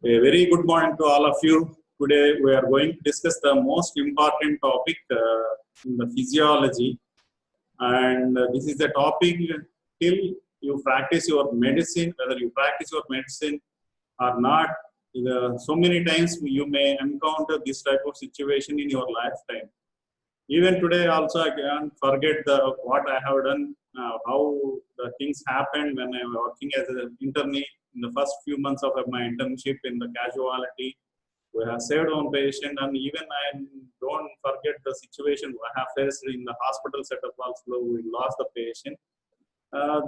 A very good morning to all of you. Today we are going to discuss the most important topic in the physiology, and this is the topic till you practice your medicine, whether you practice your medicine or not. So many times you may encounter this type of situation in your lifetime. Even today also I can't forget what I have done, how the things happened when I was working as an internee in the first few months of my internship in the casualty. We have saved one patient, and even I don't forget the situation I have faced in the hospital setup also. We lost the patient.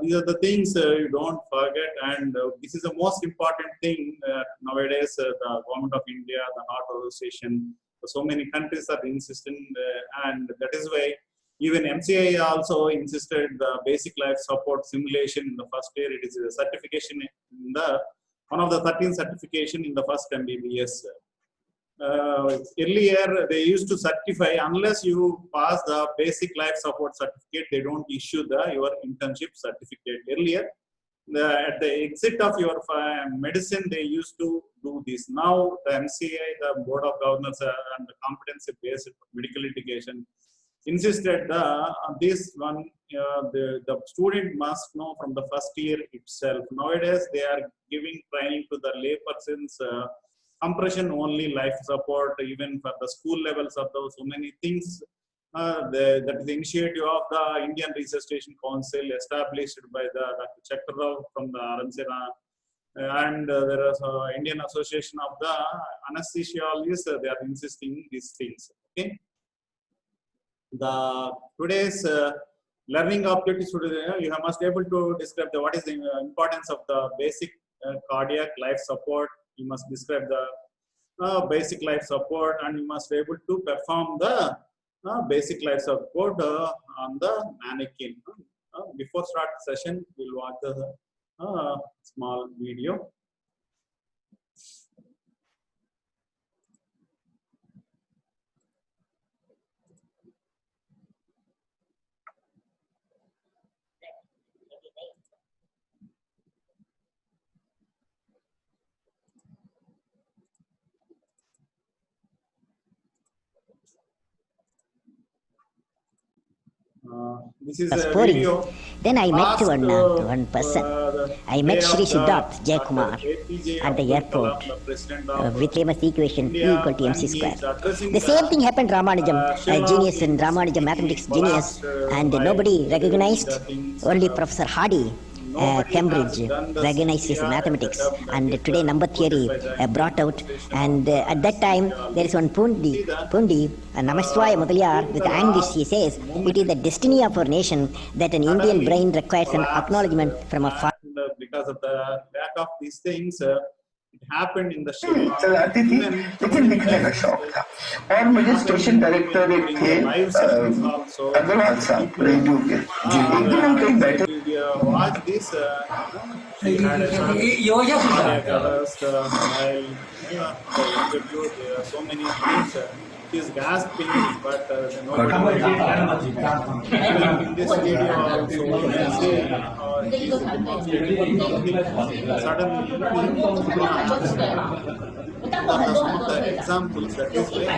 These are the things you don't forget, and this is the most important thing nowadays. The government of India, the Heart Association, so many countries are insisting, and that is why even MCI also insisted the basic life support simulation in the first year. It is a certification in the one of the 13 certification in the first MBBS. Earlier they used to certify, unless you pass the basic life support certificate, they don't issue your internship certificate. Earlier, at the exit of your medicine, they used to do this. Now the MCI, the Board of Governors and the competency-based medical litigation insisted this one, the student must know from the first year itself. Nowadays they are giving training to the lay persons, compression only life support, even for the school levels of those, so many things. That is the initiative of the Indian Resuscitation Council, established by the Dr. Chakrarao from the RMCNA, and there is Indian Association of the Anesthesiologists. They are insisting these things. Okay, the today's learning objectives today, you must be able to describe what is the importance of the basic cardiac life support. You must describe the basic life support, and you must be able to perform the basic life support on the mannequin. Before start session, we'll watch the small video. This is a video. Then I met one person. I met Shri Siddharth Jaikumar at the airport with famous equation E equal to MC square. The same thing happened to Ramanujam, a genius in Ramanujam mathematics, genius, and nobody recognized. Only Professor Hardy, Cambridge, recognizes mathematics, and today number theory brought out. And at that time there is one Pundi Namaswaya Mudaliar, with anguish he says, it is the destiny of our nation that an Indian brain requires an acknowledgement from a father. Because of the lack of these things, it happened in the schedule. चलाती थी लेकिन लिखने का शौक था और मुझे station director एक थे अग्रवाल साहब रेडियो के जी एक दिन हम कहीं बैठे watch this so many things. He's gasping, but nobody in this video also you can see suddenly the examples, that is why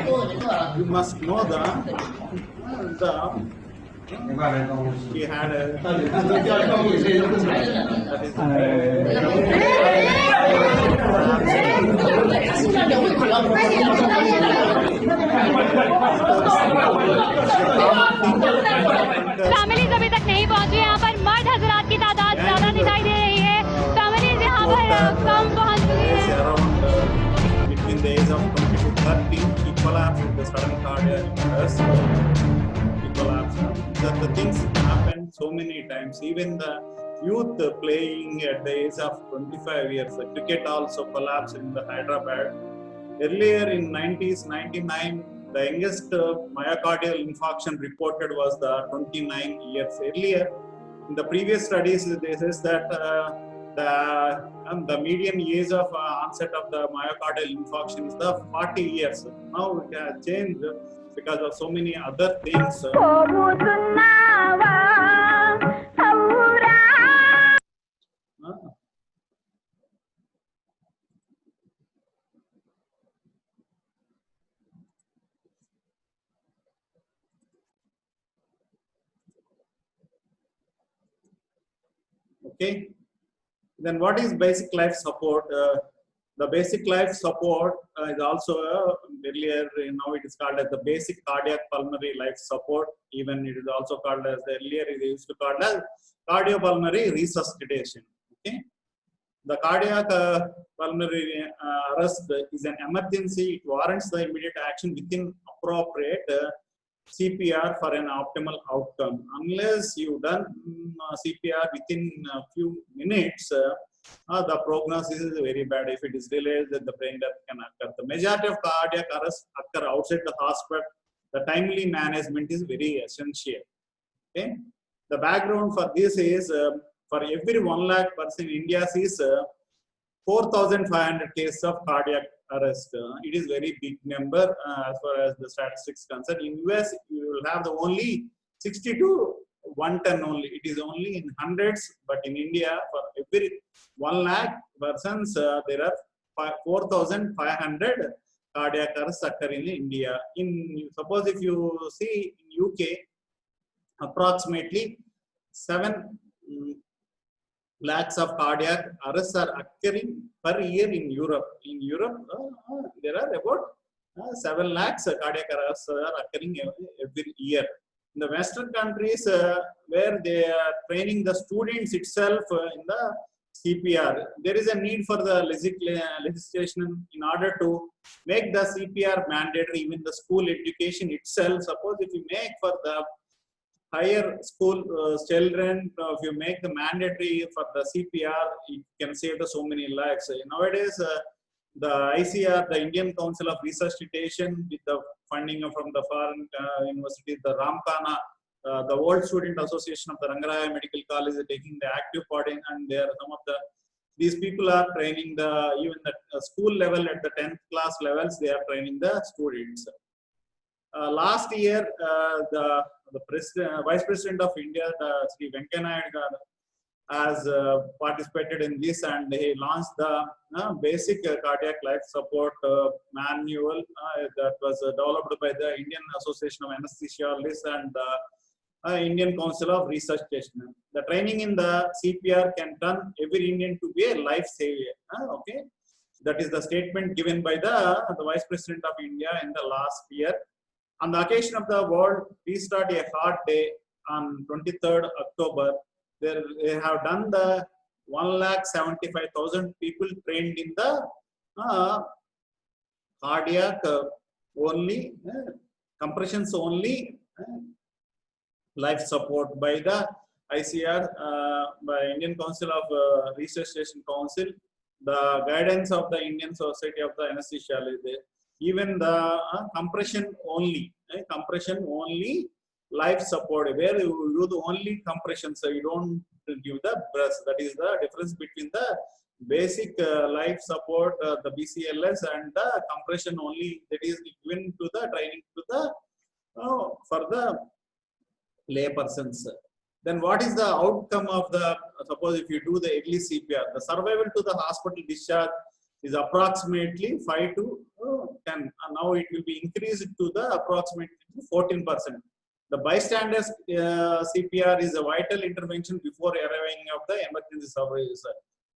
you must know he had a families अभी तक नहीं पहुंची। यहाँ पर मर्द हजरात की तादाद ज्यादा दिखाई दे रही है, फैमिलीज यहाँ पर कम पहुंच चुकी है। Between the age of 20 to 30, he collapsed with the sudden cardiac arrest. He collapsed. The things happen so many times. Even the youth playing at the age of 25 years, the cricket also collapsed in the Hyderabad. Earlier in 90s, 99, the youngest myocardial infarction reported was the 29 years. Earlier, in the previous studies, they says that the median age of onset of the myocardial infarction is the 40 years. Now it has changed because of so many other things. Okay. Then what is basic life support? The basic life support is also earlier, now it is called as the basic cardiac pulmonary life support. Even it is also called as earlier it used to called as cardiopulmonary resuscitation. Okay. The cardiac pulmonary arrest is an emergency. It warrants the immediate action within appropriate CPR for an optimal outcome. Unless you done CPR within a few minutes, the prognosis is very bad. If it is delayed, then the brain death can occur. The majority of cardiac arrests occur outside the hospital. The timely management is very essential. Okay. The background for this is for every 1 lakh person in India sees 4,500 cases of cardiac arrest. It is very big number as far as the statistics concerned. In US, you will have the only 60 to 110 only. It is only in hundreds, but in India, for every 1 lakh persons, there are 4,500 cardiac arrests occur in India. Suppose if you see in UK, approximately 7 lakhs of cardiac arrests are occurring per year in Europe. In Europe, there are about 7 lakhs cardiac arrests are occurring every year. In the Western countries, where they are training the students itself in the CPR, there is a need for the legislation in order to make the CPR mandatory even the school education itself. Suppose if you make for the higher school children, if you make the mandatory for the CPR, it can save the so many lives. Nowadays, the ICR, the Indian Council of Resuscitation, with the funding from the foreign universities, the Ramkhana, the World Student Association of the Rangaraya Medical College is taking the active part in, and there are some of these people are training even the school level at the 10th class levels, they are training the students. Last year, the Vice President of India, Sri Venkaiah Naidu, has participated in this, and he launched the basic cardiac life support manual that was developed by the Indian Association of Anesthesiologists and the Indian Council of Resuscitation. The training in the CPR can turn every Indian to be a life savior. Okay, that is the statement given by the Vice President of India in the last year. On the occasion of the World Restart a Heart Day on 23rd October, they have done the 1,75,000 people trained in the cardiac only, compressions only life support by the ICR, by Indian Council of Resuscitation Council, the guidance of the Indian Society of the Anesthesiology. Even the compression only life support, where you do the only compression, so you don't give the breath. That is the difference between the basic life support, the BCLS, and the compression only that is given to the training to the for the lay persons. Then what is the outcome of the, suppose if you do the early CPR, the survival to the hospital discharge is approximately 5 to 10. And now it will be increased to the approximately 14%. The bystanders CPR is a vital intervention before arriving of the emergency services.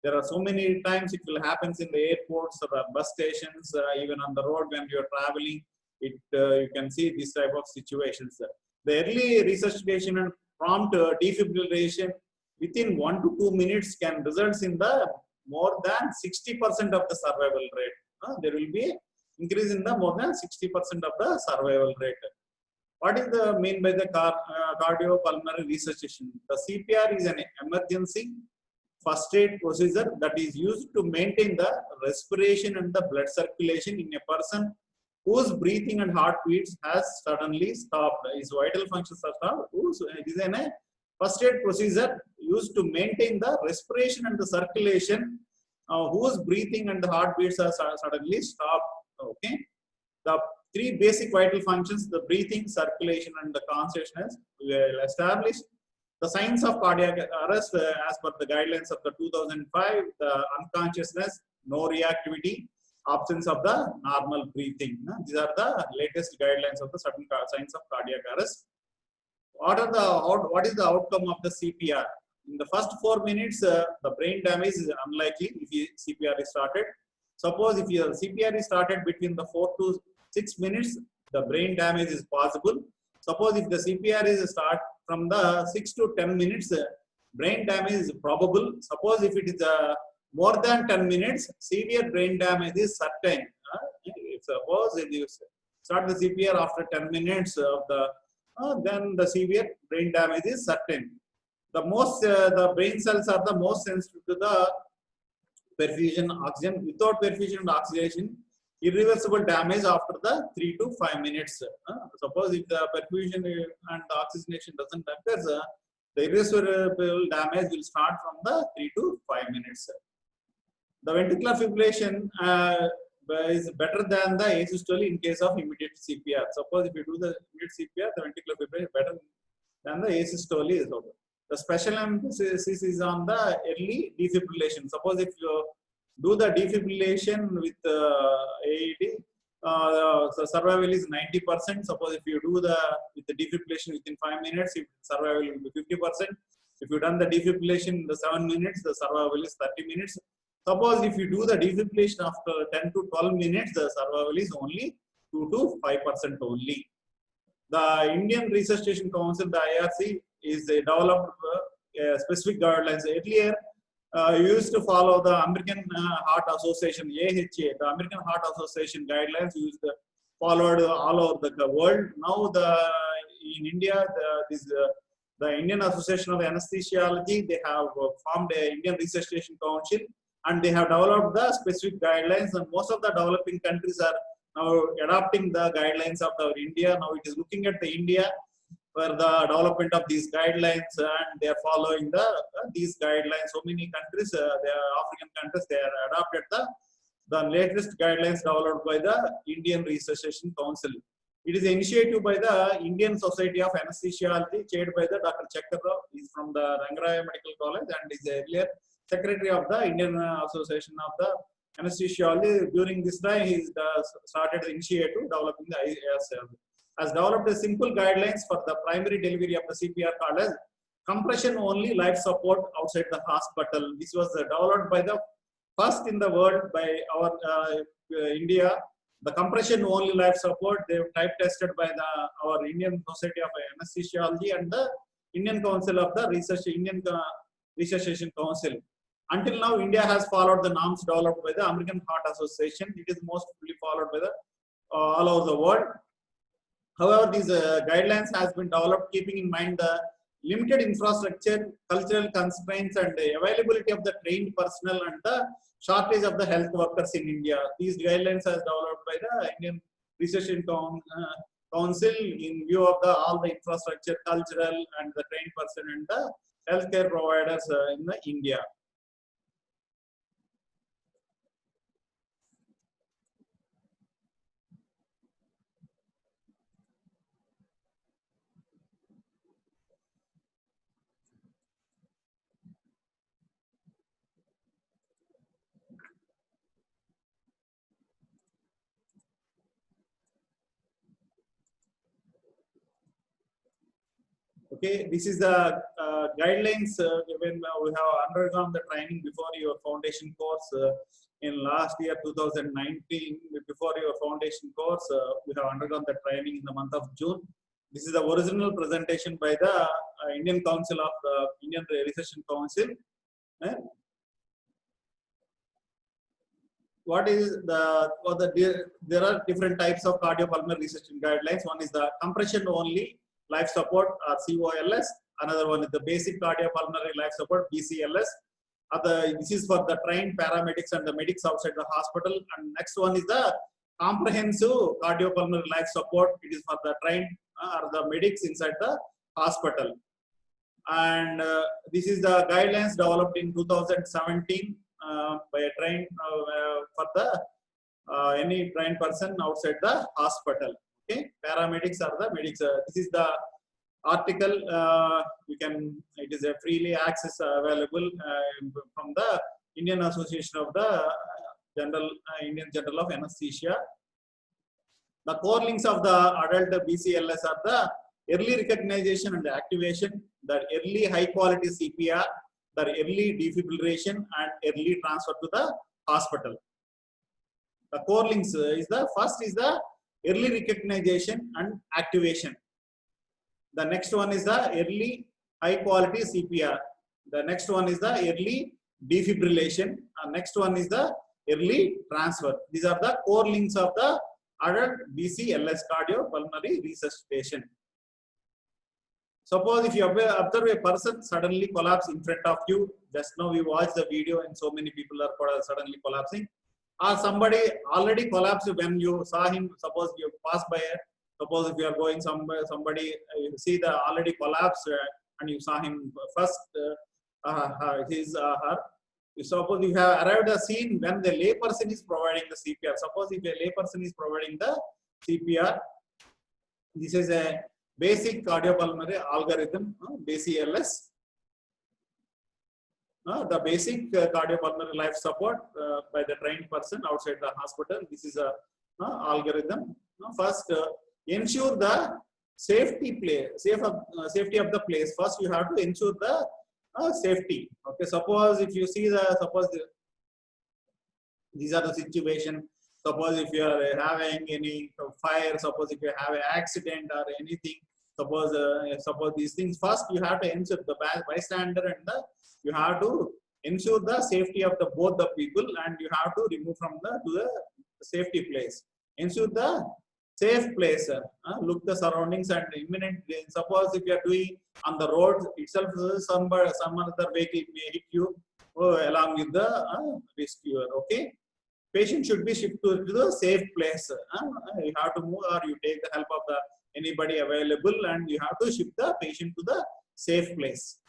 There are so many times it will happen in the airports or bus stations, even on the road when you are traveling. You can see this type of situations. The early resuscitation and prompt defibrillation within 1 to 2 minutes can result in the more than 60% of the survival rate. There will be increase in the more than 60% of the survival rate. What is the mean by the cardiopulmonary resuscitation? The CPR is an emergency first aid procedure that is used to maintain the respiration and the blood circulation in a person whose breathing and heartbeats has suddenly stopped. His vital functions are stopped. It is a first aid procedure used to maintain the respiration and the circulation whose breathing and the heartbeats are suddenly stopped. Okay. The three basic vital functions, the breathing, circulation, and the consciousness, will establish the signs of cardiac arrest as per the guidelines of the 2005, the unconsciousness, no reactivity, absence of the normal breathing. These are the latest guidelines of the certain signs of cardiac arrest. What is the outcome of the CPR? in the first 4 minutes, the brain damage is unlikely if CPR is started. Suppose if your CPR is started between the 4 to 6 minutes, the brain damage is possible. Suppose if the CPR is start from the 6 to 10 minutes, brain damage is probable. Suppose if it is more than 10 minutes, severe brain damage is certain. Suppose if you start the CPR after 10 minutes of the, then the severe brain damage is certain. The brain cells are the most sensitive to the perfusion oxygen. Without perfusion and oxygenation, irreversible damage after the 3 to 5 minutes. Suppose if the perfusion and the oxygenation doesn't occur, the irreversible damage will start from the 3 to 5 minutes. The ventricular fibrillation is better than the asystole in case of immediate CPR. Suppose if you do the immediate CPR, the ventricular fibrillation is better than the asystole. The special emphasis is on the early defibrillation. Suppose if you do the defibrillation with AED, the survival is 90%. Suppose if you do with the defibrillation within 5 minutes, survival will be 50%. If you done the defibrillation in the 7 minutes, the survival is 30 minutes. Suppose if you do the defibrillation after 10 to 12 minutes, the survival is only 2 to 5% only. The Indian Resuscitation Council, the IRC, is developed specific guidelines. Earlier, used to follow the American Heart Association, AHA, the American Heart Association guidelines followed all over the world. Now, in India, the Indian Association of Anesthesiology, they have formed an Indian Resuscitation Council, and they have developed the specific guidelines, and most of the developing countries are now adopting the guidelines of our India. Now it is looking at the India for the development of these guidelines, and they are following these guidelines. So many countries, they are African countries, they are adopted the latest guidelines developed by the Indian Resuscitation Council. It is an initiative by the Indian Society of Anesthesiology, chaired by the Dr. Chakkar Rao. He is from the Rangaraya Medical College and is earlier Secretary of the Indian Association of the Anesthesiology. During this time, he started the initiative developing the IAS. Has developed a simple guidelines for the primary delivery of the CPR called as compression only life support outside the hospital. This was developed by the first in the world by our India. The compression only life support, they were type tested by our Indian Society of Anesthesiology and the Indian Council of the Indian Resuscitation Council. Until now, India has followed the norms developed by the American Heart Association. It is most fully followed by the all over the world. However, these guidelines has been developed keeping in mind the limited infrastructure, cultural constraints, and the availability of the trained personnel and the shortage of the health workers in India. These guidelines are developed by the Indian Resuscitation Council in view of all the infrastructure, cultural, and the trained person and the healthcare providers in India. Okay, this is the guidelines when we have undergone the training before your foundation course in last year 2019. Before your foundation course, we have undergone the training in the month of June. This is the original presentation by the Indian Council of Indian Resuscitation Council. What is there are different types of cardiopulmonary resuscitation guidelines. One is the compression only life support or COLS. Another one is the basic cardiopulmonary life support BCLS. This is for the trained paramedics and the medics outside the hospital. And next one is the comprehensive cardiopulmonary life support. It is for the trained or the medics inside the hospital. And this is the guidelines developed in 2017 by a trained for the any trained person outside the hospital. Okay, paramedics are the medics. This is the article. It is a freely access available from the Indian Association of the Indian Journal of Anesthesia. The core links of the adult BCLS are early recognition and activation, the early high quality CPR, the early defibrillation and early transfer to the hospital. The core links is the first is the early recognition and activation. The next one is the early high quality CPR. The next one is the early defibrillation. Next one is the early transfer. These are the core links of the adult BCLS cardiopulmonary resuscitation. Suppose if you observe a person suddenly collapse in front of you, just now we watched the video and so many people are suddenly collapsing. Or somebody already collapsed when you saw him, suppose you pass by, suppose if you are going somewhere, somebody you see the already collapsed and you saw him first, his her. Suppose you have arrived at a scene when the layperson is providing the CPR. Suppose if a layperson is providing the CPR, this is a basic cardiopulmonary algorithm, BCLS. The basic cardiopulmonary life support by the trained person outside the hospital. This is a algorithm. First, ensure the safety of the place. First, you have to ensure the safety. Okay, suppose if you see these are the situation. Suppose if you are having any fire, suppose if you have an accident or anything, suppose these things, first you have to ensure the bystander and you have to ensure the safety of both the people, and you have to remove from to the safety place. Ensure the safe place. Look the surroundings and imminent. Suppose if you are doing on the road itself, some other vehicle may hit you along with the rescuer. Okay. Patient should be shifted to the safe place. You have to move or you take the help of anybody available, and you have to shift the patient to the safe place.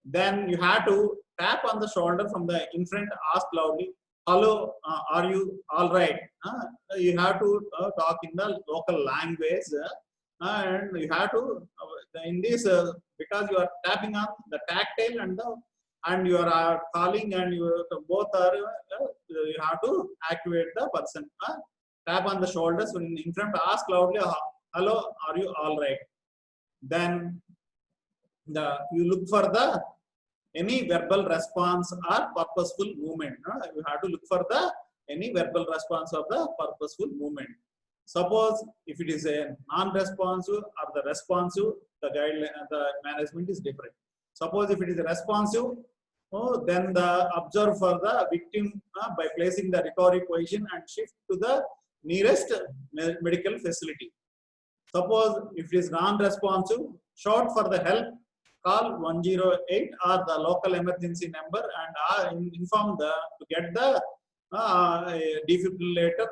Then you have to tap on the shoulder from the in front, ask loudly, "Hello, are you all right?" You have to talk in the local language, and you have to in this because you are tapping on the tactile and you are calling, and you both are you have to activate the person. Tap on the shoulders when in front, ask loudly, "Hello, are you all right?" Then you look for any verbal response or purposeful movement. You have to look for any verbal response of the purposeful movement. Suppose if it is a non-responsive or the responsive, the management is different. Suppose if it is a responsive, then observe for the victim by placing the recovery position and shift to the nearest medical facility. Suppose if it is non-responsive, shout for the help, call 108 or the local emergency number and inform to get the defibrillator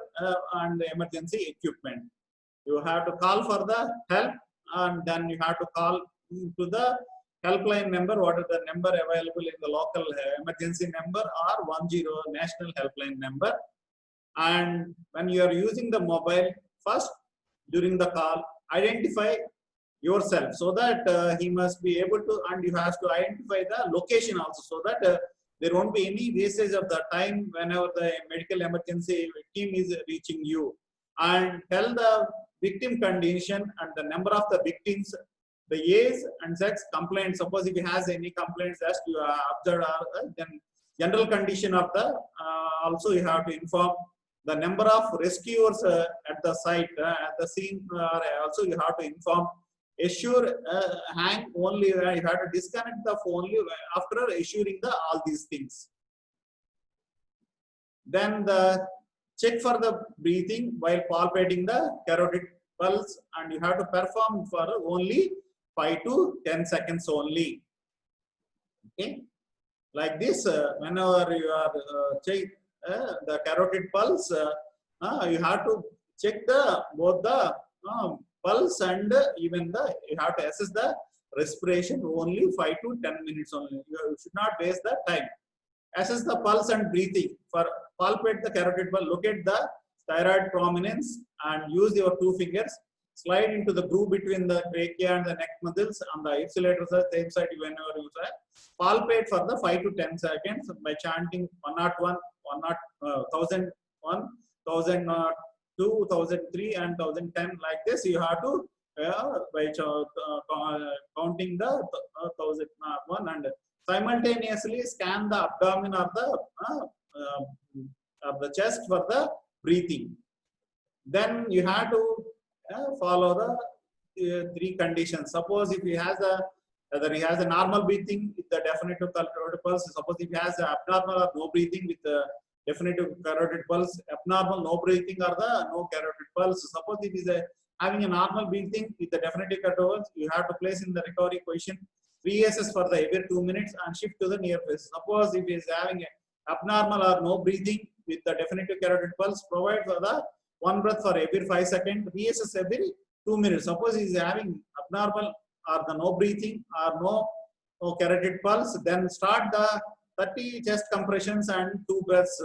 and the emergency equipment. You have to call for the help, and then you have to call to the helpline number, what is the number available in the local emergency number or 10 national helpline number. And when you are using the mobile, first during the call, identify yourself so that he must be able to, and you have to identify the location also so that there won't be any wastage of the time whenever the medical emergency team is reaching you. And tell the victim condition and the number of the victims, the age and sex, complaints. Suppose if he has any complaints as you observed, then general condition of the also you have to inform the number of rescuers at the site, at the scene. Also you have to inform. Assure hang only. You have to disconnect the phone only after assuring all these things. Then check for the breathing while palpating the carotid pulse, and you have to perform for only 5 to 10 seconds only. Okay, like this. Whenever you are check the carotid pulse, you have to check both the pulse and even you have to assess the respiration only 5 to 10 minutes only. You should not waste the time. Assess the pulse and breathing. For palpate the carotid pulse, locate the thyroid prominence and use your 2 fingers. Slide into the groove between the trachea and the neck muscles on the ipsilateral side, same side whenever you try. Palpate for the 5 to 10 seconds by chanting 101, 1001, 1002, 1003 and 1010 like this. You have to by counting the 1001 and simultaneously scan the abdomen or the chest for the breathing. Then you have to follow the three conditions. Suppose if he has whether he has a normal breathing with the definitive carotid pulse, suppose if he has abnormal or no breathing with the definitive carotid pulse, abnormal no breathing or the no carotid pulse. Suppose if he is having a normal breathing with the definitive carotid pulse, you have to place in the recovery position 3 SS for the every 2 minutes and shift to the near face. Suppose if he is having a abnormal or no breathing with the definitive carotid pulse, provide for the 1 breath for every 5 seconds, reassess every 2 minutes. Suppose he is having abnormal or the no breathing or no carotid pulse, then start the 30 chest compressions and 2 breaths.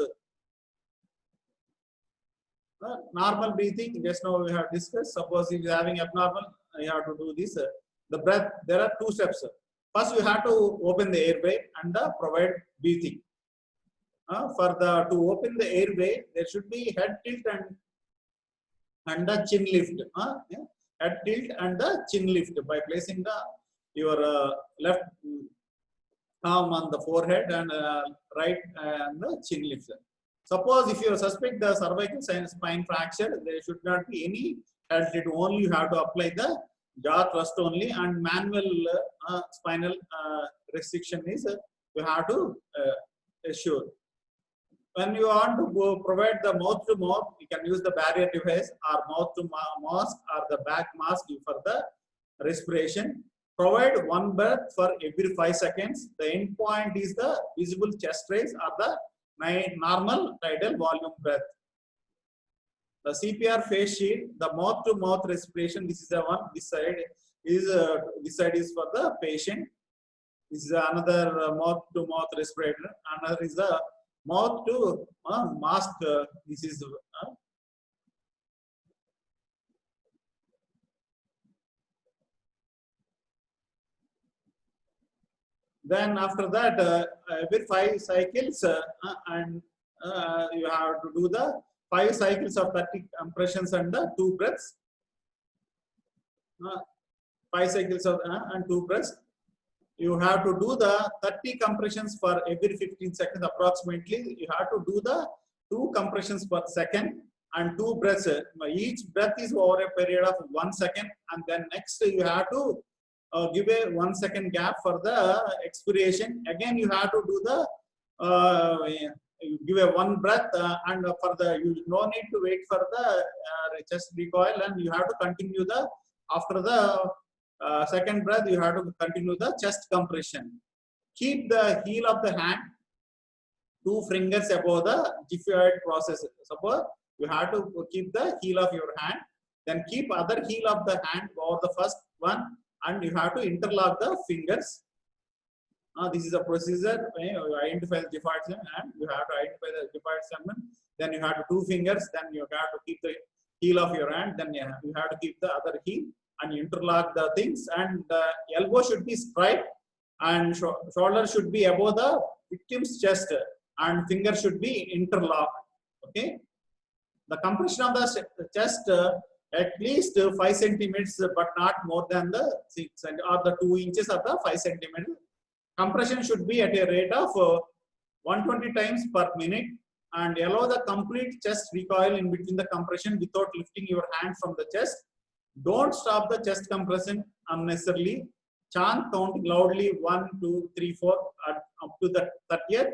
Normal breathing, just now we have discussed. Suppose if you are having abnormal, you have to do this. The breath, there are 2 steps. First, you have to open the airway and provide breathing. To open the airway, there should be head tilt and the chin lift. Head tilt and the chin lift by placing your left arm on the forehead and right and the chin lift. Suppose if you suspect the cervical spine fracture, there should not be any head tilt. Only you have to apply the jaw thrust only, and manual spinal restriction is you have to assure. When you want to provide the mouth to mouth, you can use the barrier device or mouth to mask or the back mask for the respiration. Provide 1 breath for every 5 seconds. The end point is the visible chest raise or the normal tidal volume breath. The CPR face shield, the mouth to mouth respiration. This is the one. This side is for the patient. This is another mouth to mouth respirator. Another is the mouth to mask. This is then after that every 5 cycles and you have to do the 5 cycles of 30 compressions and the 2 breaths. 5 cycles of and 2 breaths. You have to do the 30 compressions for every 15 seconds approximately. You have to do the 2 compressions per second and 2 breaths. Each breath is over a period of 1 second, and then next you have to give a 1 second gap for the expiration. Again you have to do the you give a 1 breath and for the you no need to wait for the chest recoil, and you have to continue the after the second breath you have to continue the chest compression. Keep the heel of the hand 2 fingers above the gyphoid process. Suppose you have to keep the heel of your hand, then keep other heel of the hand over the first one, and you have to interlock the fingers. This is a procedure. You identify the gyphoid segment, and you have to identify the gyphoid segment. Then you have to 2 fingers. Then you have to keep the heel of your hand. Then you have to keep the other heel and interlock the things. And the elbow should be straight, and shoulder should be above the victim's chest, and finger should be interlocked. Okay. The compression of the chest at least 5 centimeters, but not more than the 6 or the 2 inches of the 5 centimeters. Compression should be at a rate of 120 times per minute, and allow the complete chest recoil in between the compression without lifting your hand from the chest. Don't stop the chest compression unnecessarily. Chant counting loudly 1, 2, 3, 4 up to the 30th.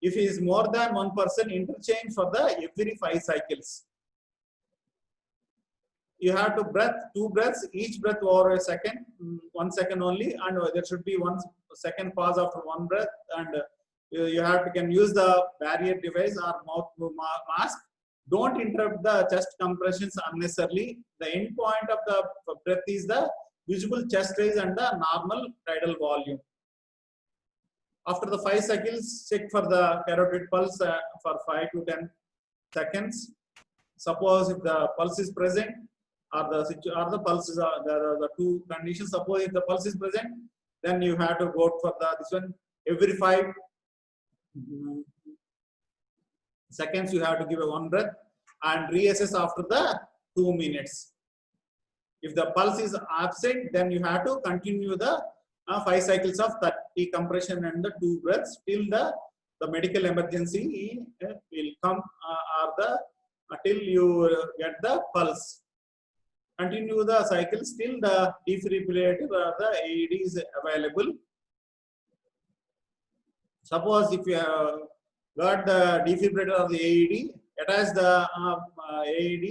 If it is more than 1 person, interchange for the every 5 cycles. You have to breath 2 breaths, each breath over a second, 1 second only, and there should be 1 second pause after 1 breath. And you can use the barrier device or mouth mask. Don't interrupt the chest compressions unnecessarily. The end point of the breath is the visible chest raise and the normal tidal volume. After the 5 cycles, check for the carotid pulse for 5 to 10 seconds. Suppose if the pulse is present, or the pulses are the 2 conditions. Suppose if the pulse is present, then you have to go for this one every 5 seconds. You have to give a 1 breath and reassess after the 2 minutes. If the pulse is absent, then you have to continue the 5 cycles of 30 compression and the 2 breaths till the medical emergency will come till you get the pulse. Continue the cycles till the defibrillator or the AED is available. Suppose if you have got the defibrillator or the AED, attach the AED.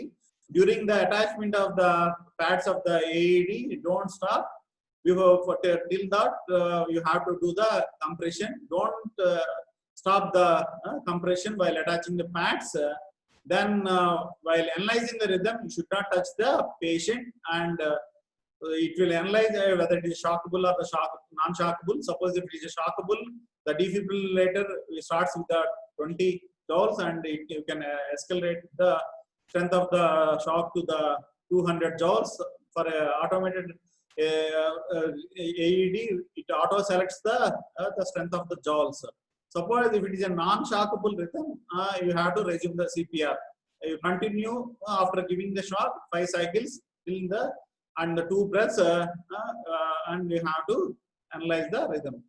During the attachment of the pads of the AED, don't stop. Till that, you have to do the compression. Don't stop the compression while attaching the pads. Then, while analyzing the rhythm, you should not touch the patient, and it will analyze whether it is shockable or the non-shockable. Suppose if it is a shockable, the defibrillator starts with the 20 joules, and you can escalate the strength of the shock to the 200 joules. For automated AED, it auto selects the strength of the joules. Suppose if it is a non-shockable rhythm, you have to resume the CPR. You continue after giving the shock 5 cycles till the 2 breaths, and you have to analyze the rhythm.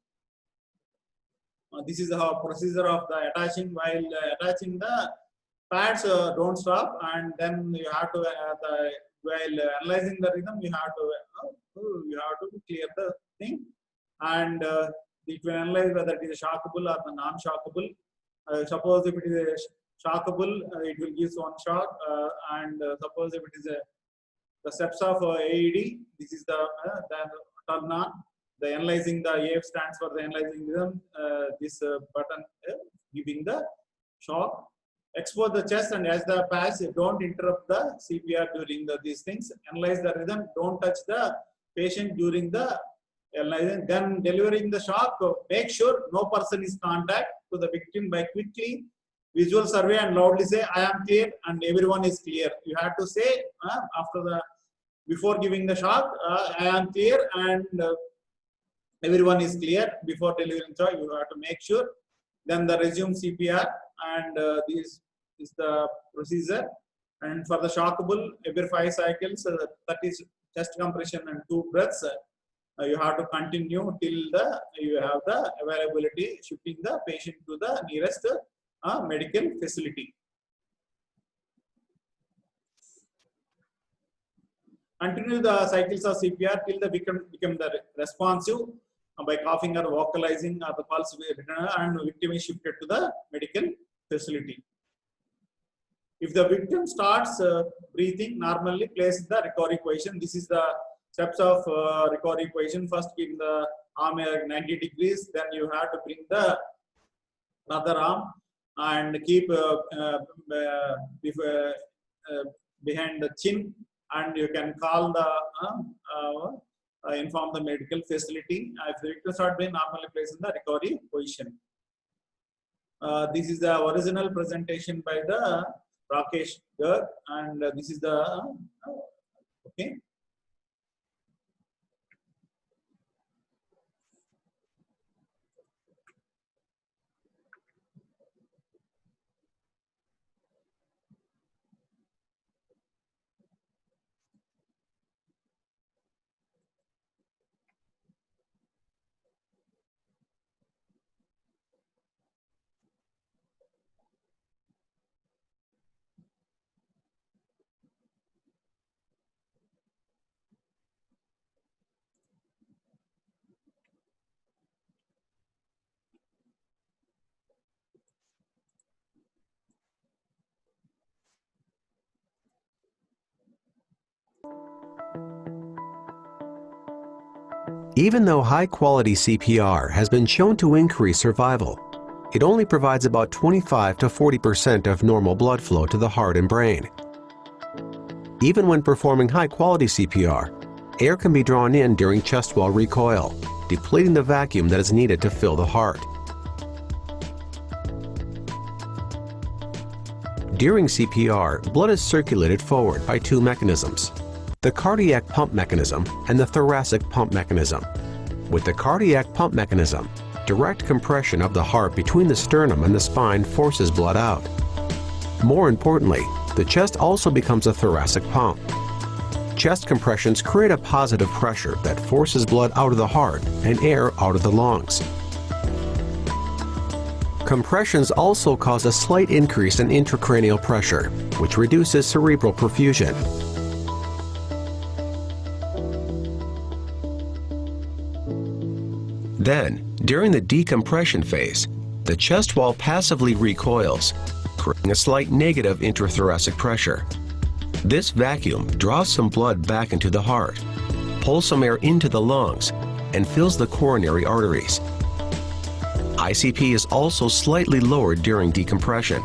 This is the procedure of the attaching. While attaching the pads, don't stop, and then you have to while analyzing the rhythm, you have to clear the thing, and it will analyze whether it is shockable or the non-shockable. Suppose if it is shockable, it will give one shock, and suppose if it is the steps of AED, this is the turn on. The analyzing, the AF stands for the analyzing rhythm. This button giving the shock. Expose the chest, and as the pass, don't interrupt the CPR during these things. Analyze the rhythm. Don't touch the patient during the analyzing. Then delivering the shock. Make sure no person is contact to the victim by quickly visual survey and loudly say, "I am clear," and everyone is clear. You have to say before giving the shock, "I am clear," and everyone is clear before delivering shock. You have to make sure. Then the resume CPR, and this is the procedure. And for the shockable, every 5 cycles, that is chest compression and 2 breaths. You have to continue till you have the availability, shifting the patient to the nearest medical facility. Continue the cycles of CPR till the victim become the responsive by coughing or vocalizing, or the pulse and victim is shifted to the medical facility. If the victim starts breathing normally, place the recovery position. This is the steps of recovery position. First, give the arm 90 degrees. Then you have to bring the other arm and keep behind the chin, and you can call the inform the medical facility. If the victim start being normally placed in the recovery position. This is the original presentation by the Rakesh Garg, and this is the okay. Even though high-quality CPR has been shown to increase survival, it only provides about 25 to 40% of normal blood flow to the heart and brain. Even when performing high-quality CPR, air can be drawn in during chest wall recoil, depleting the vacuum that is needed to fill the heart. During CPR, blood is circulated forward by 2 mechanisms: the cardiac pump mechanism and the thoracic pump mechanism. With the cardiac pump mechanism, direct compression of the heart between the sternum and the spine forces blood out. More importantly, the chest also becomes a thoracic pump. Chest compressions create a positive pressure that forces blood out of the heart and air out of the lungs. Compressions also cause a slight increase in intracranial pressure, which reduces cerebral perfusion. Then, during the decompression phase, the chest wall passively recoils, creating a slight negative intrathoracic pressure. This vacuum draws some blood back into the heart, pulls some air into the lungs, and fills the coronary arteries. ICP is also slightly lowered during decompression.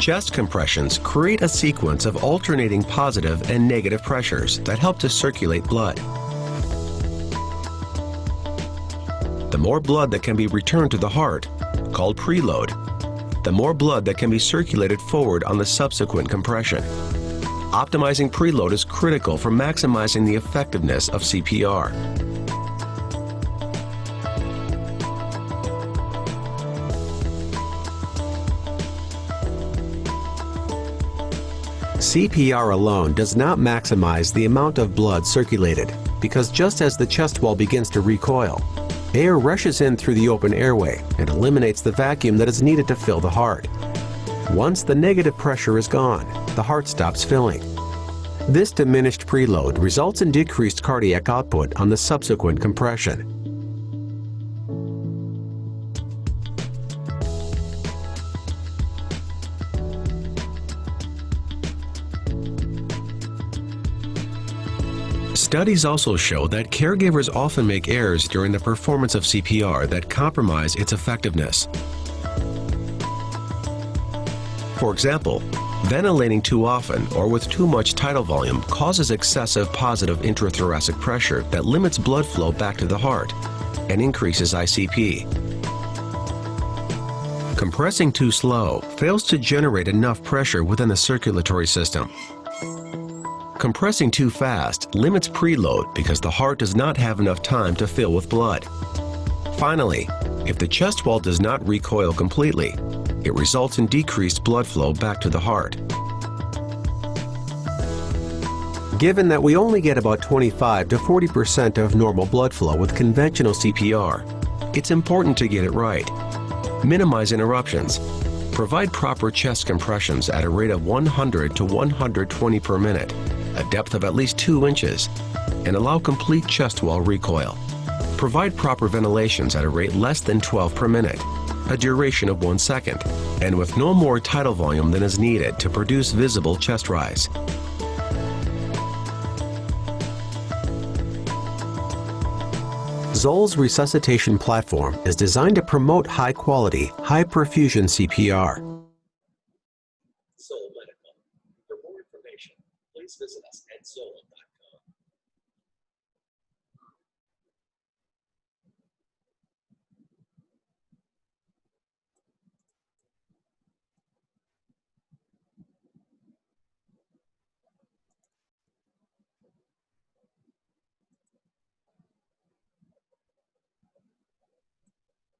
Chest compressions create a sequence of alternating positive and negative pressures that help to circulate blood. The more blood that can be returned to the heart, called preload, the more blood that can be circulated forward on the subsequent compression. Optimizing preload is critical for maximizing the effectiveness of CPR. CPR alone does not maximize the amount of blood circulated because just as the chest wall begins to recoil, air rushes in through the open airway and eliminates the vacuum that is needed to fill the heart. Once the negative pressure is gone, the heart stops filling. This diminished preload results in decreased cardiac output on the subsequent compression. Studies also show that caregivers often make errors during the performance of CPR that compromise its effectiveness. For example, ventilating too often or with too much tidal volume causes excessive positive intrathoracic pressure that limits blood flow back to the heart and increases ICP. Compressing too slow fails to generate enough pressure within the circulatory system. Compressing too fast limits preload because the heart does not have enough time to fill with blood. Finally, if the chest wall does not recoil completely, it results in decreased blood flow back to the heart. Given that we only get about 25 to 40% of normal blood flow with conventional CPR, it's important to get it right. Minimize interruptions. Provide proper chest compressions at a rate of 100 to 120 per minute, a depth of at least 2 inches, and allow complete chest wall recoil. Provide proper ventilations at a rate less than 12 per minute, a duration of 1 second, and with no more tidal volume than is needed to produce visible chest rise. Zoll's resuscitation platform is designed to promote high-quality, high-perfusion CPR. Zoll Medical. For more information, please visit us at zoll.com.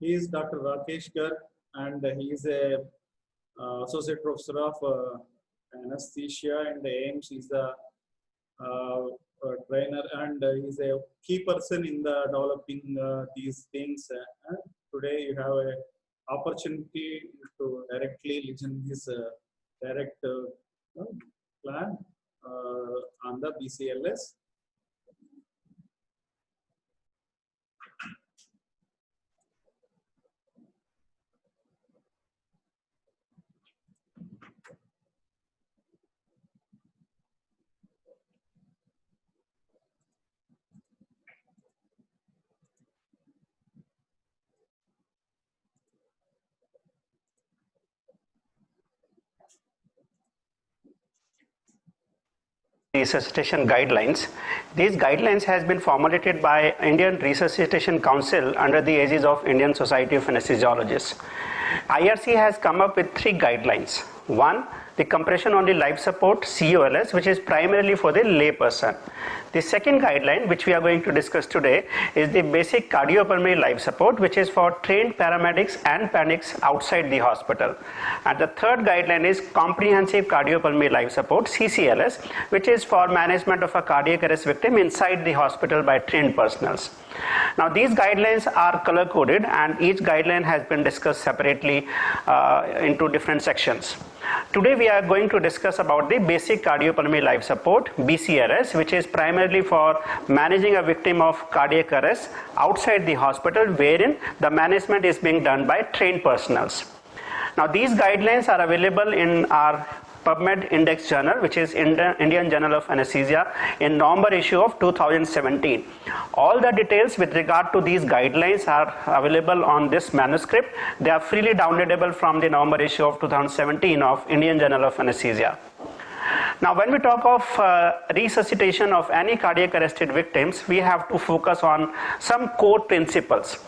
He is Dr. Rakesh Garg, and he is a associate professor of anesthesia and AIMS. He's a trainer, and he's a key person in the developing these things. Today you have an opportunity to directly listen his direct plan on the BCLS. Resuscitation guidelines. These guidelines has been formulated by Indian Resuscitation Council under the aegis of Indian Society of Anesthesiologists. IRC has come up with 3 guidelines. One, the compression only life support COLS, which is primarily for the lay person. The second guideline which we are going to discuss today is the basic cardiopulmonary life support, which is for trained paramedics and paramedics outside the hospital. And the third guideline is comprehensive cardiopulmonary life support CCLS, which is for management of a cardiac arrest victim inside the hospital by trained personnel. Now these guidelines are color coded and each guideline has been discussed separately into different sections. Today we are going to discuss about the basic cardiopulmonary life support BCLS, which is primarily for managing a victim of cardiac arrest outside the hospital, wherein the management is being done by trained personnel. Now these guidelines are available in our PubMed Index Journal, which is Indian Journal of Anesthesia, in November issue of 2017. All the details with regard to these guidelines are available on this manuscript. They are freely downloadable from the November issue of 2017 of Indian Journal of Anesthesia. Now, when we talk of resuscitation of any cardiac arrested victims, we have to focus on some core principles.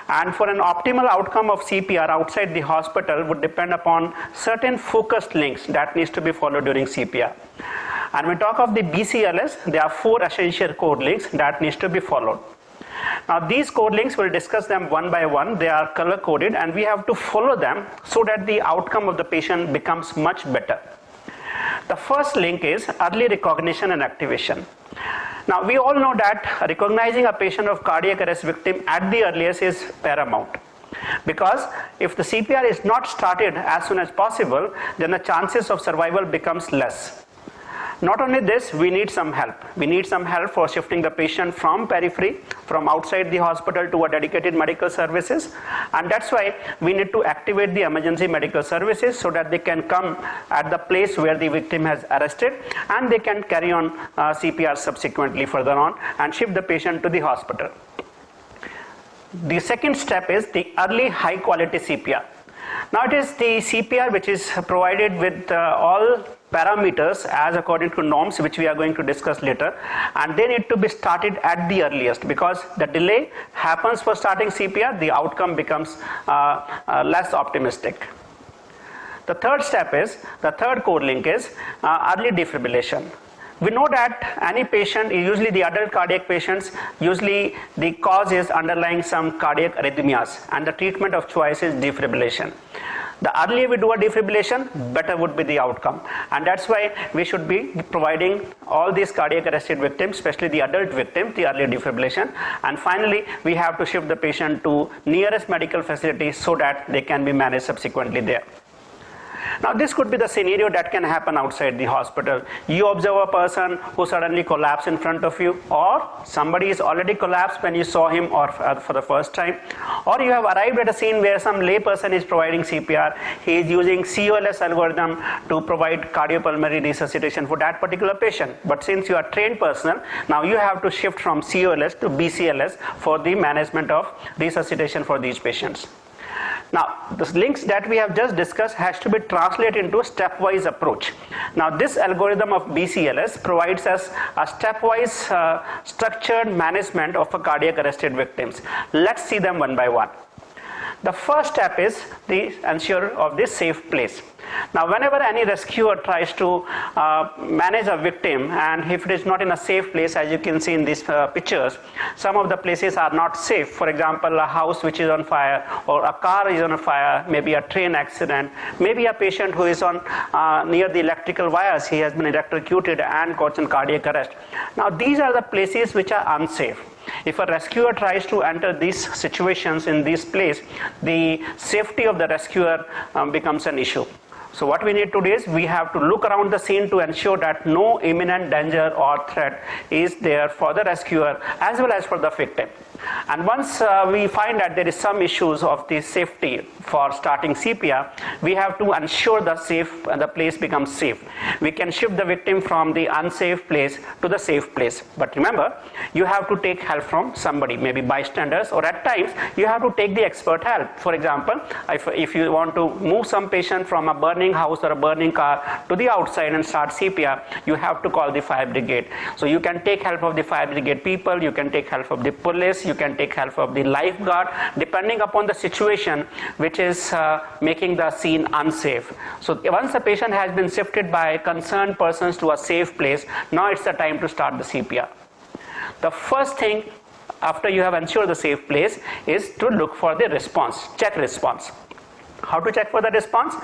And for an optimal outcome of CPR outside the hospital would depend upon certain focused links that needs to be followed during CPR. And when we talk of the BCLS, there are 4 essential code links that needs to be followed. Now these code links, we'll discuss them one by one. They are color coded and we have to follow them so that the outcome of the patient becomes much better. The first link is early recognition and activation. Now we all know that recognizing a patient of cardiac arrest victim at the earliest is paramount, because if the CPR is not started as soon as possible, then the chances of survival becomes less. Not only this, we need some help. We need some help for shifting the patient from periphery, from outside the hospital to a dedicated medical services. And that's why we need to activate the emergency medical services so that they can come at the place where the victim has arrested and they can carry on CPR subsequently further on and shift the patient to the hospital. The second step is the early high quality CPR. Now it is the CPR which is provided with all parameters as according to norms, which we are going to discuss later, and they need to be started at the earliest, because the delay happens for starting CPR, the outcome becomes less optimistic. The third step is, the third code link is early defibrillation. We know that any patient, usually the adult cardiac patients, usually the cause is underlying some cardiac arrhythmias and the treatment of choice is defibrillation. The earlier we do a defibrillation, better would be the outcome. And that's why we should be providing all these cardiac arrested victims, especially the adult victims, the early defibrillation. And finally, we have to shift the patient to nearest medical facility so that they can be managed subsequently there. Now this could be the scenario that can happen outside the hospital. You observe a person who suddenly collapsed in front of you, or somebody is already collapsed when you saw him or for the first time, or you have arrived at a scene where some lay person is providing CPR. He is using COLS algorithm to provide cardiopulmonary resuscitation for that particular patient. But since you are trained personnel, now you have to shift from COLS to BCLS for the management of resuscitation for these patients. Now, the links that we have just discussed has to be translated into a stepwise approach. Now, this algorithm of BCLS provides us a stepwise structured management of a cardiac arrested victims. Let's see them one by one. The first step is the ensure of the safe place. Now, whenever any rescuer tries to manage a victim, and if it is not in a safe place, as you can see in these pictures, some of the places are not safe. For example, a house which is on fire, or a car is on fire, maybe a train accident, maybe a patient who is on near the electrical wires, he has been electrocuted and got some cardiac arrest. Now, these are the places which are unsafe. If a rescuer tries to enter these situations in this place, the safety of the rescuer becomes an issue. So what we need to do is we have to look around the scene to ensure that no imminent danger or threat is there for the rescuer as well as for the victim. And once we find that there is some issues of the safety for starting CPR, we have to ensure the place becomes safe. We can shift the victim from the unsafe place to the safe place. But remember, you have to take help from somebody, maybe bystanders, or at times you have to take the expert help. For example, if you want to move some patient from a burning house or a burning car to the outside and start CPR, you have to call the fire brigade. So you can take help of the fire brigade people, you can take help of the police, you can take help of the lifeguard, depending upon the situation which is making the scene unsafe. So once the patient has been shifted by concerned persons to a safe place, now it's the time to start the CPR. The first thing after you have ensured the safe place is to look for the response, check response. How to check for the response?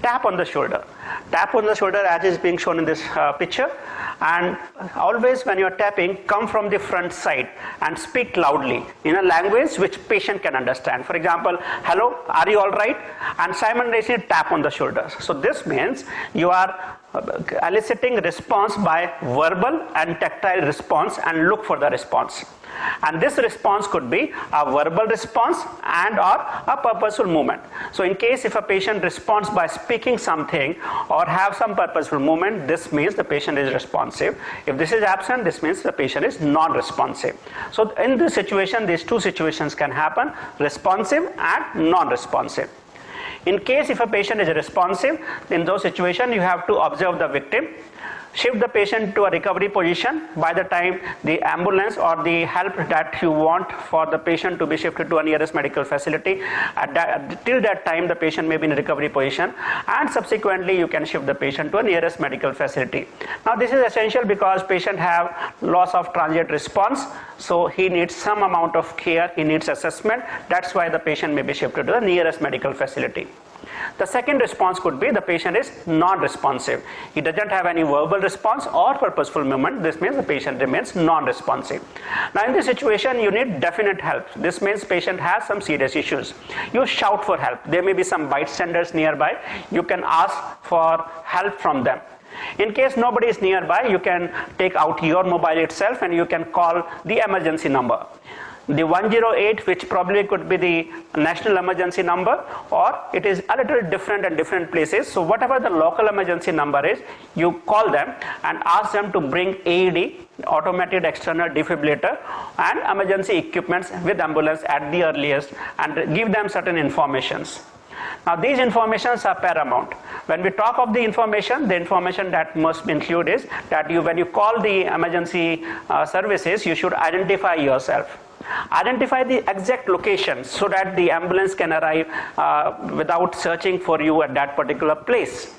Tap on the shoulder. Tap on the shoulder as is being shown in this picture, and always when you are tapping, come from the front side and speak loudly in a language which patient can understand. For example, hello, are you all right? And simultaneously tap on the shoulders. So this means you are eliciting response by verbal and tactile response, and look for the response. And this response could be a verbal response and or a purposeful movement. So in case if a patient responds by speaking something or have some purposeful movement, this means the patient is responsive. If this is absent, this means the patient is non-responsive. So in this situation, these two situations can happen, responsive and non-responsive. In case if a patient is responsive, in those situations you have to observe the victim, shift the patient to a recovery position. By the time the ambulance or the help that you want for the patient to be shifted to a nearest medical facility, till that time the patient may be in a recovery position, and subsequently you can shift the patient to a nearest medical facility. Now this is essential because patient have loss of transient response, so he needs some amount of care, he needs assessment. That's why the patient may be shifted to the nearest medical facility. The second response could be the patient is non-responsive. He doesn't have any verbal response or purposeful movement. This means the patient remains non-responsive. Now in this situation, you need definite help. This means patient has some serious issues. You shout for help. There may be some bystanders nearby. You can ask for help from them. In case nobody is nearby, you can take out your mobile itself and you can call the emergency number. The 108, which probably could be the national emergency number, or it is a little different at different places. So whatever the local emergency number is, you call them and ask them to bring AED, automated external defibrillator, and emergency equipments with ambulance at the earliest, and give them certain informations. Now these informations are paramount. When we talk of the information that must include is that when you call the emergency services, you should identify yourself. Identify the exact location so that the ambulance can arrive without searching for you at that particular place.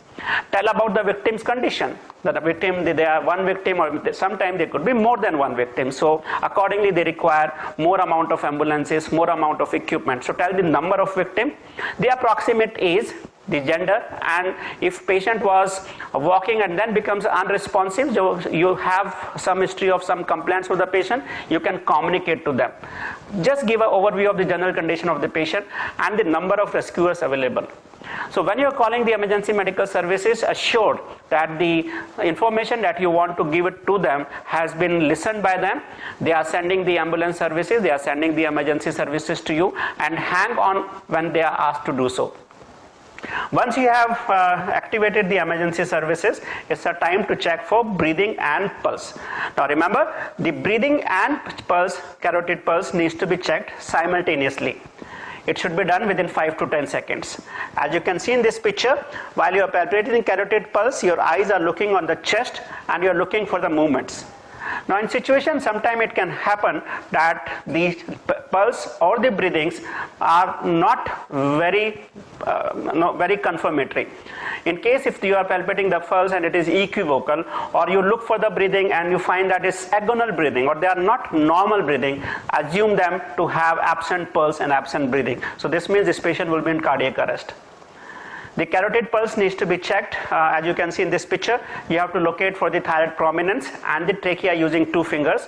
Tell about the victim's condition. That the victim, there are one victim, or sometimes there could be more than one victim. So accordingly, they require more amount of ambulances, more amount of equipment. So tell the number of victim, the approximate age, the gender, and if patient was walking and then becomes unresponsive, you have some history of some complaints with the patient, you can communicate to them. Just give an overview of the general condition of the patient and the number of rescuers available. So when you are calling the emergency medical services, assured that the information that you want to give it to them has been listened by them. They are sending the ambulance services, they are sending the emergency services to you, and hang on when they are asked to do so. Once you have activated the emergency services, it's a time to check for breathing and pulse. Now remember, the breathing and pulse, carotid pulse, needs to be checked simultaneously. It should be done within 5 to 10 seconds. As you can see in this picture, while you are palpating carotid pulse, your eyes are looking on the chest and you are looking for the movements. Now in situations, sometimes it can happen that the pulse or the breathings are not very confirmatory. In case if you are palpating the pulse and it is equivocal, or you look for the breathing and you find that it's agonal breathing or they are not normal breathing, assume them to have absent pulse and absent breathing. So this means this patient will be in cardiac arrest. The carotid pulse needs to be checked. As you can see in this picture, you have to locate for the thyroid prominence and the trachea using 2 fingers,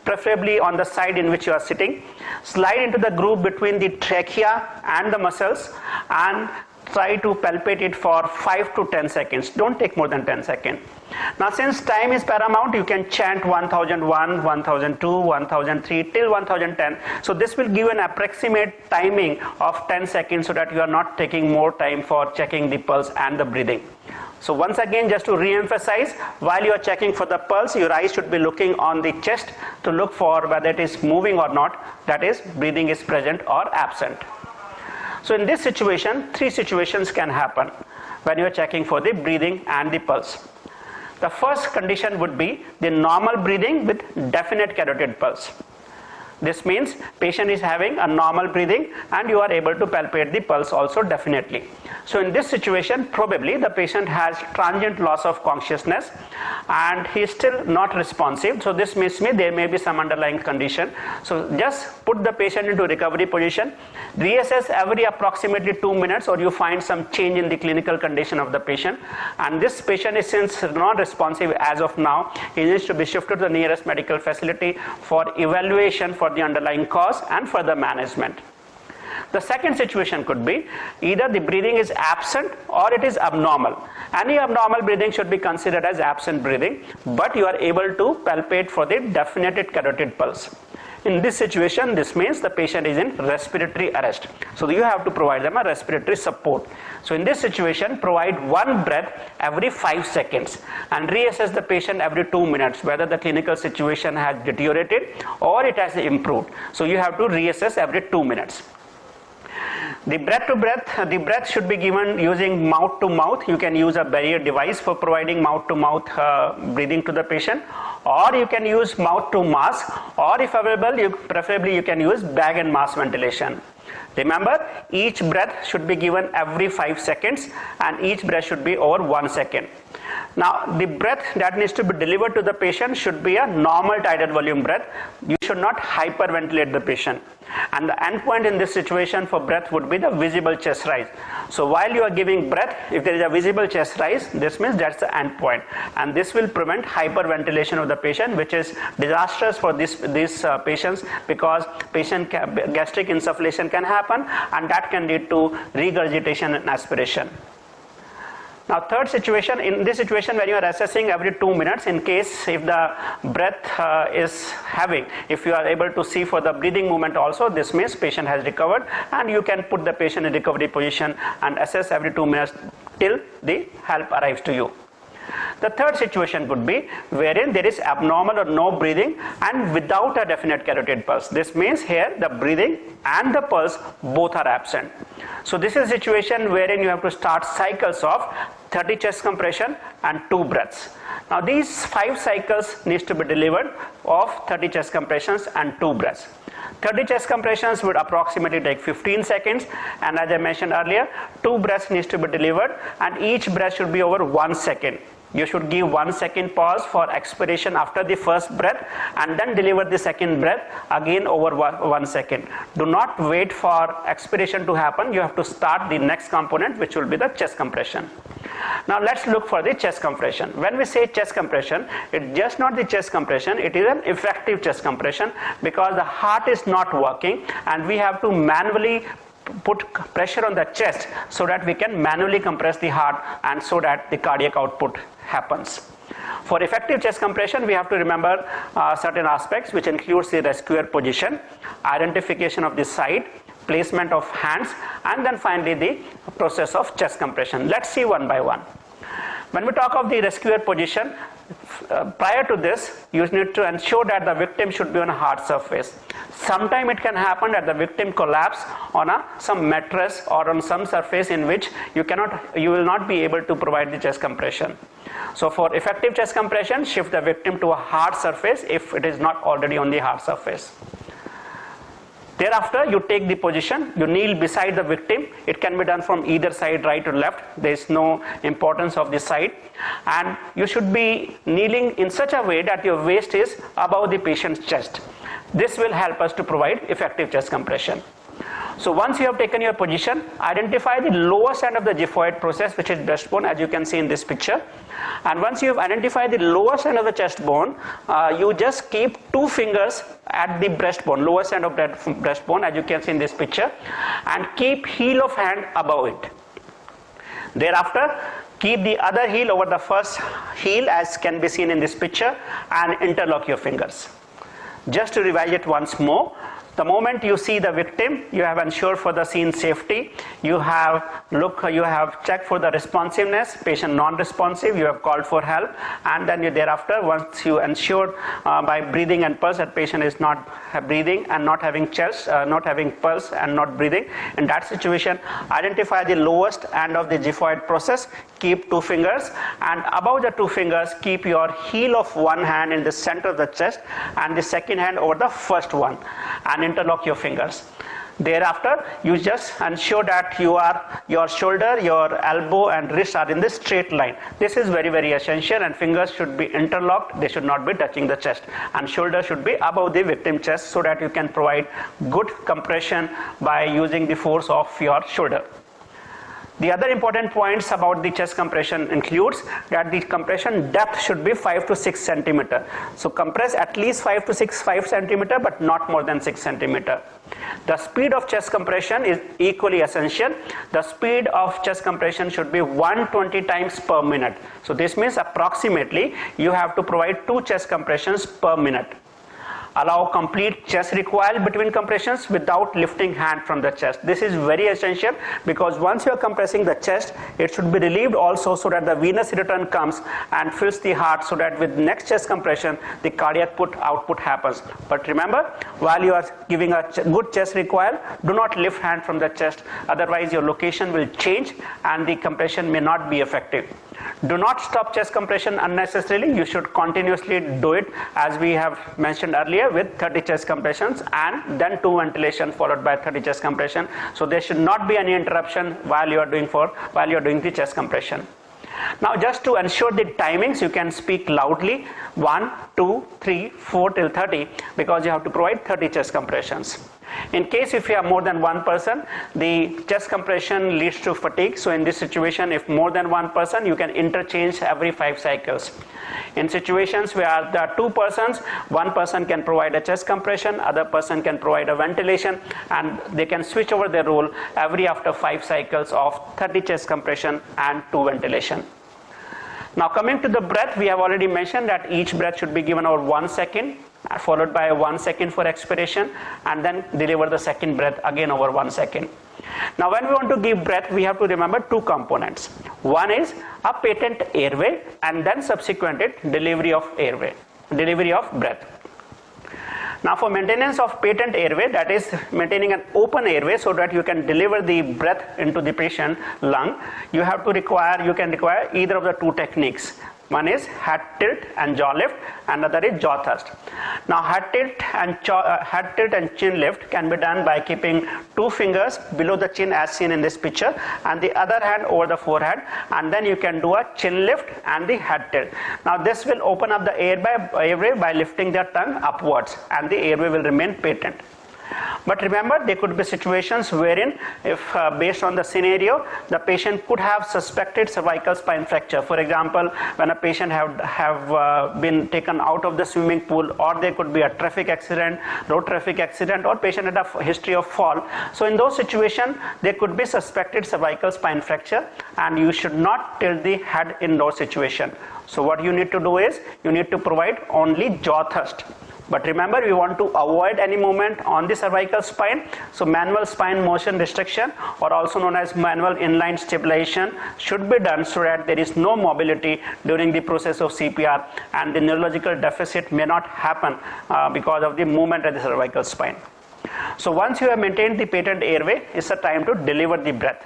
preferably on the side in which you are sitting. Slide into the groove between the trachea and the muscles and try to palpate it for 5 to 10 seconds. Don't take more than 10 seconds. Now since time is paramount, you can chant 1001, 1002, 1003 till 1010. So this will give an approximate timing of 10 seconds so that you are not taking more time for checking the pulse and the breathing. So once again, just to re-emphasize, while you are checking for the pulse, your eyes should be looking on the chest to look for whether it is moving or not, that is, breathing is present or absent. So in this situation, 3 situations can happen when you are checking for the breathing and the pulse. The first condition would be the normal breathing with definite carotid pulse. This means patient is having a normal breathing and you are able to palpate the pulse also definitely. So in this situation, probably the patient has transient loss of consciousness and he is still not responsive. So this means there may be some underlying condition. So just put the patient into recovery position, reassess every approximately 2 minutes, or you find some change in the clinical condition of the patient, and this patient is since not responsive as of now, he needs to be shifted to the nearest medical facility for evaluation for the underlying cause and further management. The second situation could be either the breathing is absent or it is abnormal. Any abnormal breathing should be considered as absent breathing, but you are able to palpate for the definite carotid pulse. In this situation, this means the patient is in respiratory arrest. So you have to provide them a respiratory support. So in this situation, provide one breath every 5 seconds and reassess the patient every 2 minutes whether the clinical situation has deteriorated or it has improved. So you have to reassess every 2 minutes. The breath should be given using mouth to mouth. You can use a barrier device for providing mouth to mouth breathing to the patient, or you can use mouth to mask, or if available, preferably you can use bag and mask ventilation. Remember, each breath should be given every 5 seconds and each breath should be over 1 second. Now, the breath that needs to be delivered to the patient should be a normal tidal volume breath. You should not hyperventilate the patient. And the endpoint in this situation for breath would be the visible chest rise. So while you are giving breath, if there is a visible chest rise, this means that's the endpoint. And this will prevent hyperventilation of the patient, which is disastrous for these patients, because gastric insufflation can happen and that can lead to regurgitation and aspiration. Now, third situation, in this situation when you are assessing every 2 minutes, in case if the breath is having, if you are able to see for the breathing movement also, this means patient has recovered and you can put the patient in recovery position and assess every 2 minutes till the help arrives to you. The third situation could be wherein there is abnormal or no breathing and without a definite carotid pulse. This means here the breathing and the pulse both are absent. So this is a situation wherein you have to start cycles of 30 chest compression and 2 breaths. Now these 5 cycles needs to be delivered of 30 chest compressions and 2 breaths. 30 chest compressions would approximately take 15 seconds, and as I mentioned earlier, 2 breaths needs to be delivered and each breath should be over 1 second. You should give 1 second pause for expiration after the first breath and then deliver the second breath again over 1 second. Do not wait for expiration to happen. You have to start the next component, which will be the chest compression. Now let's look for the chest compression. When we say chest compression, it's just not the chest compression, it is an effective chest compression, because the heart is not working and we have to manually put pressure on the chest so that we can manually compress the heart and so that the cardiac output happens. For effective chest compression, we have to remember certain aspects, which includes the rescuer position, identification of the site, placement of hands, and then finally the process of chest compression. Let's see one by one. When we talk of the rescuer position, prior to this, you need to ensure that the victim should be on a hard surface. Sometime it can happen that the victim collapse on some mattress or on some surface in which you will not be able to provide the chest compression. So for effective chest compression, shift the victim to a hard surface if it is not already on the hard surface. Thereafter, you take the position, you kneel beside the victim. It can be done from either side, right or left. There is no importance of the side. And you should be kneeling in such a way that your waist is above the patient's chest. This will help us to provide effective chest compression. So once you have taken your position, identify the lowest end of the xiphoid process, which is breastbone, as you can see in this picture. And once you have identified the lowest end of the chest bone, you just keep 2 fingers at the breastbone, lowest end of that breastbone, as you can see in this picture, and keep heel of hand above it. Thereafter, keep the other heel over the first heel, as can be seen in this picture, and interlock your fingers. Just to revise it once more, The moment you see the victim, you have ensured for the scene safety, you have checked for the responsiveness, patient non-responsive, you have called for help, and then thereafter, once you ensure by breathing and pulse that patient is not breathing and not having chest, not having pulse and not breathing, in that situation, identify the lowest end of the xiphoid process, keep 2 fingers, and above the 2 fingers, keep your heel of one hand in the center of the chest and the second hand over the first one, and interlock your fingers. Thereafter, you just ensure that your shoulder, your elbow and wrist are in the straight line. This is very, very essential, and fingers should be interlocked. They should not be touching the chest, and shoulder should be above the victim chest so that you can provide good compression by using the force of your shoulder. The other important points about the chest compression includes that the compression depth should be 5 to 6 centimeter. So compress at least 5 centimeter, but not more than 6 centimeter. The speed of chest compression is equally essential. The speed of chest compression should be 120 times per minute. So this means approximately you have to provide 2 chest compressions per minute. Allow complete chest recoil between compressions without lifting hand from the chest. This is very essential because once you are compressing the chest, it should be relieved also so that the venous return comes and fills the heart, so that with next chest compression, the cardiac output happens. But remember, while you are giving a good chest recoil, do not lift hand from the chest. Otherwise, your location will change and the compression may not be effective. Do not stop chest compression unnecessarily. You should continuously do it, as we have mentioned earlier, with 30 chest compressions and then 2 ventilation followed by 30 chest compression. So there should not be any interruption while you are doing the chest compression. Now, just to ensure the timings, you can speak loudly 1, 2, 3, 4 till 30, because you have to provide 30 chest compressions. In case if you have more than one person, the chest compression leads to fatigue. So in this situation, if more than one person, you can interchange every 5 cycles. In situations where there are 2 persons, one person can provide a chest compression, other person can provide a ventilation, and they can switch over their role every after 5 cycles of 30 chest compression and 2 ventilation. Now coming to the breath, we have already mentioned that each breath should be given over 1 second, followed by 1 second for expiration, and then deliver the second breath again over 1 second. Now when we want to give breath, we have to remember 2 components. One is a patent airway, and then subsequent delivery of breath. Now for maintenance of patent airway, that is maintaining an open airway so that you can deliver the breath into the patient lung, you can require either of the 2 techniques. One is head tilt and jaw lift, and another is jaw thrust. Now head tilt and chin lift can be done by keeping 2 fingers below the chin as seen in this picture, and the other hand over the forehead, and then you can do a chin lift and the head tilt. Now this will open up the airway by lifting the tongue upwards, and the airway will remain patent. But remember, there could be situations wherein, if based on the scenario, the patient could have suspected cervical spine fracture. For example, when a patient have been taken out of the swimming pool, or there could be a traffic accident, road traffic accident, or patient had a history of fall. So in those situations, there could be suspected cervical spine fracture, and you should not tilt the head in those situations. So what you need to do is, you need to provide only jaw thrust. But remember, we want to avoid any movement on the cervical spine. So manual spine motion restriction, or also known as manual inline stabilization, should be done so that there is no mobility during the process of CPR, and the neurological deficit may not happen because of the movement of the cervical spine. So once you have maintained the patent airway, it's a time to deliver the breath.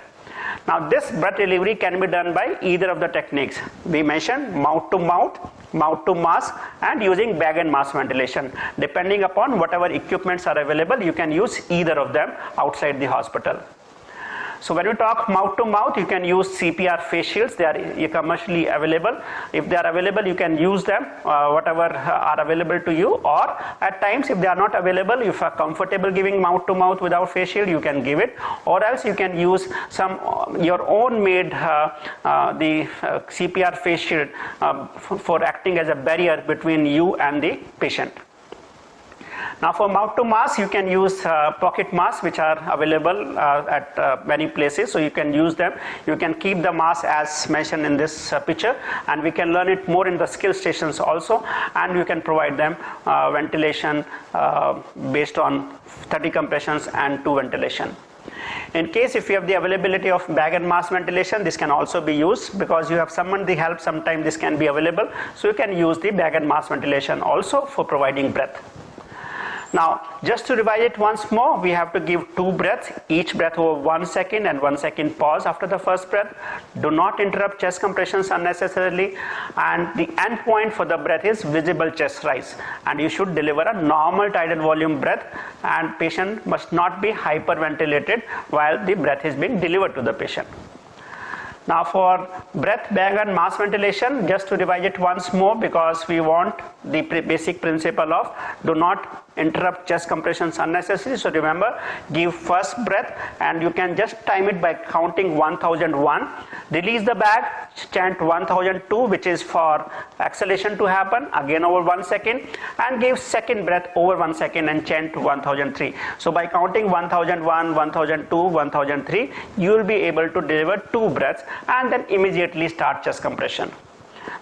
Now this breath delivery can be done by either of the techniques. We mentioned mouth to mouth, mouth to mask, and using bag and mask ventilation. Depending upon whatever equipments are available, you can use either of them outside the hospital. So when we talk mouth to mouth, you can use CPR face shields. They are commercially available. If they are available, you can use them, whatever are available to you. Or at times, if they are not available, if you are comfortable giving mouth to mouth without face shield, you can give it. Or else you can use some your own made the CPR face shield for acting as a barrier between you and the patient. Now for mouth to mask, you can use pocket masks which are available at many places, so you can use them. You can keep the mask as mentioned in this picture, and we can learn it more in the skill stations also, and you can provide them ventilation based on 30 compressions and 2 ventilation. In case if you have the availability of bag and mask ventilation, this can also be used because you have summoned the help, sometimes this can be available, so you can use the bag and mask ventilation also for providing breath. Now, just to revise it once more, we have to give 2 breaths, each breath over 1 second and 1 second pause after the first breath. Do not interrupt chest compressions unnecessarily, and the end point for the breath is visible chest rise, and you should deliver a normal tidal volume breath, and patient must not be hyperventilated while the breath is being delivered to the patient. Now for breath, bag and mask ventilation, just to revise it once more, because we want the basic principle of do not interrupt chest compressions unnecessarily. So remember, give first breath and you can just time it by counting 1001. Release the bag, chant 1002, which is for exhalation to happen, again over 1 second, and give second breath over 1 second and chant 1003. So by counting 1001, 1002, 1003, you will be able to deliver 2 breaths and then immediately start chest compression.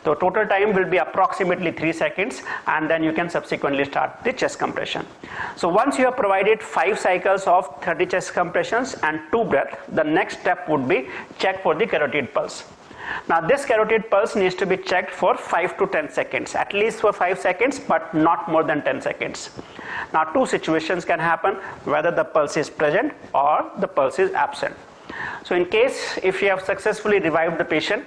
The total time will be approximately 3 seconds, and then you can subsequently start the chest compression. So once you have provided 5 cycles of 30 chest compressions and 2 breaths, the next step would be check for the carotid pulse. Now this carotid pulse needs to be checked for 5 to 10 seconds, at least for 5 seconds, but not more than 10 seconds. Now 2 situations can happen, whether the pulse is present or the pulse is absent. So in case if you have successfully revived the patient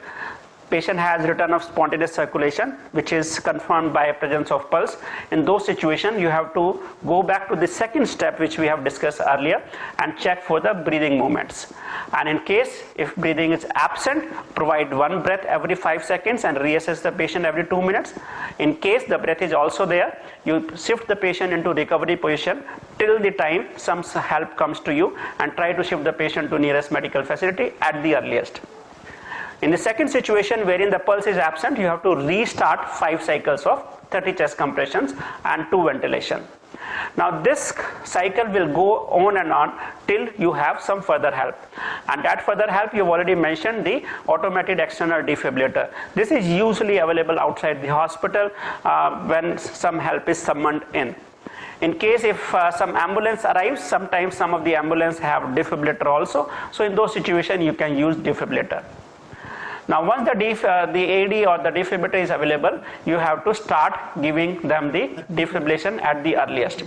has return of spontaneous circulation, which is confirmed by presence of pulse. In those situations, you have to go back to the second step which we have discussed earlier and check for the breathing movements. And in case if breathing is absent, provide 1 breath every 5 seconds and reassess the patient every 2 minutes. In case the breath is also there, you shift the patient into recovery position till the time some help comes to you, and try to shift the patient to nearest medical facility at the earliest. In the second situation wherein the pulse is absent, you have to restart 5 cycles of 30 chest compressions and 2 ventilation. Now this cycle will go on and on till you have some further help, and that further help you have already mentioned, the automated external defibrillator. This is usually available outside the hospital when some help is summoned in. In case if some ambulance arrives, sometimes some of the ambulance have defibrillator also, so in those situations you can use defibrillator. Now once the AED or the defibrillator is available, you have to start giving them the defibrillation at the earliest.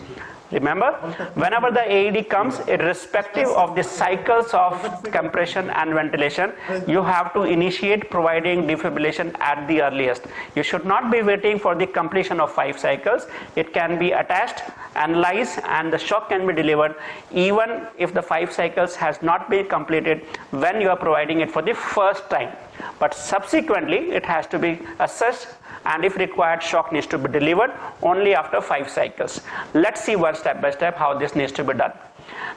Remember, whenever the AED comes, irrespective of the cycles of compression and ventilation, you have to initiate providing defibrillation at the earliest. You should not be waiting for the completion of 5 cycles. It can be attached, analyzed, and the shock can be delivered even if the 5 cycles has not been completed when you are providing it for the first time. But subsequently, it has to be assessed, and if required, shock needs to be delivered only after 5 cycles. Let's see one step by step how this needs to be done.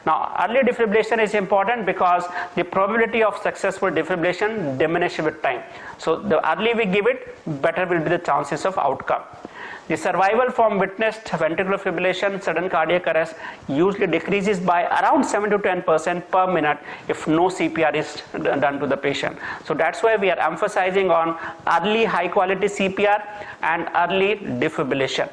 Now, early defibrillation is important because the probability of successful defibrillation diminishes with time. So the early we give it, better will be the chances of outcome. The survival from witnessed ventricular fibrillation, sudden cardiac arrest usually decreases by around 7 to 10% per minute if no CPR is done to the patient. So that's why we are emphasizing on early high quality CPR and early defibrillation.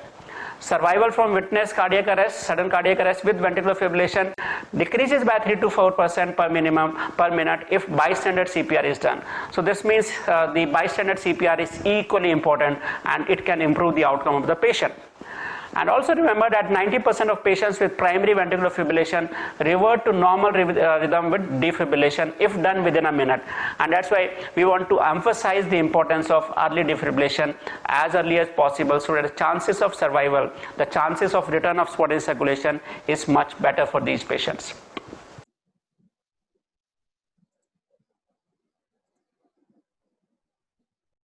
Survival from witnessed cardiac arrest, sudden cardiac arrest with ventricular fibrillation decreases by 3 to 4% per minute if bystander CPR is done. So this means the bystander CPR is equally important, and it can improve the outcome of the patient. And also remember that 90% of patients with primary ventricular fibrillation revert to normal rhythm with defibrillation if done within a minute. And that's why we want to emphasize the importance of early defibrillation as early as possible, so that the chances of survival, the chances of return of spontaneous circulation is much better for these patients.